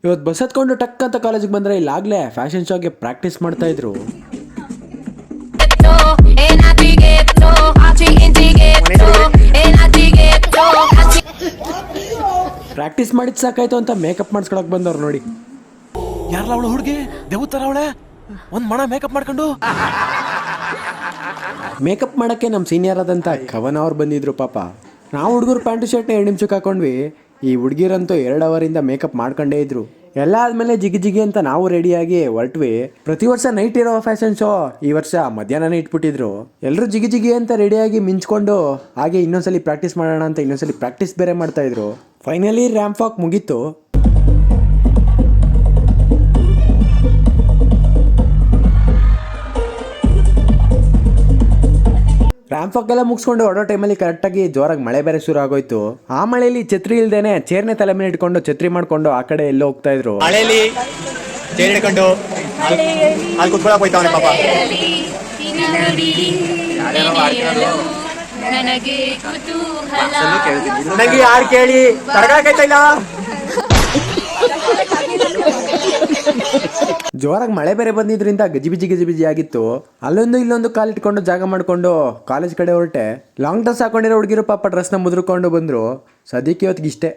ಇವತ್ತು ಬಸ್ ಹತ್ಕೊಂಡು ಟಕ್ ಅಂತ ಕಾಲೇಜಿಗೆ ಬಂದರೆ ಇಲ್ಲಾಗಲೇ ಫ್ಯಾಷನ್ ಶೋಗೆ ಪ್ರಾಕ್ಟೀಸ್ ಮಾಡ್ತಾ ಇದ್ರು. ಪ್ರಾಕ್ಟೀಸ್ ಮಾಡಿದ್ ಸಾಕಾಯ್ತು ಅಂತ ಮೇಕಪ್ ಮಾಡಿಸ್ಕೊಳಕ್ ಬಂದವ್ರು ನೋಡಿ. ಯಾರಲ್ಲ ಅವಳು ಹುಡುಗಿ ದೇವತರ ಅವಳೆ ಒಂದ್ ಮಣ ಮೇಕಪ್ ಮಾಡ್ಕೊಂಡು. ಮೇಕಪ್ ಮಾಡೋಕ್ಕೆ ನಮ್ಮ ಸೀನಿಯರ್ ಆದಂಥ ಕವನ ಅವ್ರು ಬಂದಿದ್ರು. ಪಾಪ ನಾವು ಹುಡುಗರು ಪ್ಯಾಂಟು ಶರ್ಟ್ನ 2 ನಿಮಿಷಕ್ಕೆ ಹಾಕೊಂಡ್ವಿ. ಈ ಹುಡುಗಿರಂತೂ 2 ಅವರಿಂದ ಮೇಕಪ್ ಮಾಡ್ಕೊಂಡೇ ಇದ್ರು. ಎಲ್ಲ ಆದಮೇಲೆ ಜಿಗಿ ಜಿಗಿ ಅಂತ ನಾವು ರೆಡಿಯಾಗಿ ಹೊರಟ್ವಿ. ಪ್ರತಿ ವರ್ಷ ನೈಟ್ ಇರೋ ಫ್ಯಾಷನ್ ಶೋ ಈ ವರ್ಷ ಮಧ್ಯಾಹ್ನನೇ ಇಟ್ಬಿಟ್ಟಿದ್ರು. ಎಲ್ಲರೂ ಜಿಗಿ ಜಿಗಿ ಅಂತ ರೆಡಿಯಾಗಿ ಮಿಂಚ್ಕೊಂಡು ಹಾಗೆ ಇನ್ನೊಂದ್ಸಲಿ ಪ್ರಾಕ್ಟೀಸ್ ಮಾಡೋಣ ಅಂತ ಇನ್ನೊಂದ್ಸಲಿ ಪ್ರಾಕ್ಟೀಸ್ ಬೇರೆ ಮಾಡ್ತಾಯಿದ್ರು. ಫೈನಲಿ ರ್ಯಾಂಪ್ ವಾಕ್ ಮುಗೀತು. ರ್ಯಾಂಪ್ ವಾಕ್ ಎಲ್ಲ ಮುಗಿಸ್ಕೊಂಡು ಹೊಡೋ ಟೈಮಲ್ಲಿ ಕರೆಕ್ಟಾಗಿ ಜೋರಾಗಿ ಮಳೆ ಬೇರೆ ಶುರು ಆಗೋಯ್ತು. ಆ ಮಳೆಯಲ್ಲಿ ಛತ್ರಿ ಇಲ್ದೇನೆ ಚೇರ್ನೆ ತಲೆ ಮೇಲೆ ಇಟ್ಕೊಂಡು ಛತ್ರಿ ಮಾಡ್ಕೊಂಡು ಆ ಕಡೆ ಎಲ್ಲೋ ಹೋಗ್ತಾ ಇದ್ರು. ಮಳೆಯಲ್ಲಿ ಚೇರ್ ಹಿಡ್ಕೊಂಡು ಅಲ್ಲಿ ಕುತ್ಕೊಳಕ್ ಹೋಯ್ತಾವನೆ ಪಾಪ. ನನಗೆ ಯಾರು ಕೇಳಿ ತಡಗಾಕೈತ ಇಲ್ಲ. ಜೋರಾಗಿ ಮಳೆ ಬೇರೆ ಬಂದಿದ್ರಿಂದ ಗಜಿಬಿಜಿ ಆಗಿತ್ತು. ಅಲ್ಲೊಂದು ಇಲ್ಲೊಂದು ಕಾಲಿಟ್ಕೊಂಡು ಜಾಗ ಮಾಡ್ಕೊಂಡು ಕಾಲೇಜ್ ಕಡೆ ಹೊರಟೆ. ಲಾಂಗ್ ಡ್ರೆಸ್ ಹಾಕೊಂಡಿರೋ ಹುಡುಗಿರು ಪಾಪ ಡ್ರೆಸ್ನ ಮುದ್ರಕೊಂಡು ಬಂದರು. ಸದ್ಯಕ್ಕೆ ಇವತ್ತಿಗೆ ಇಷ್ಟೇ.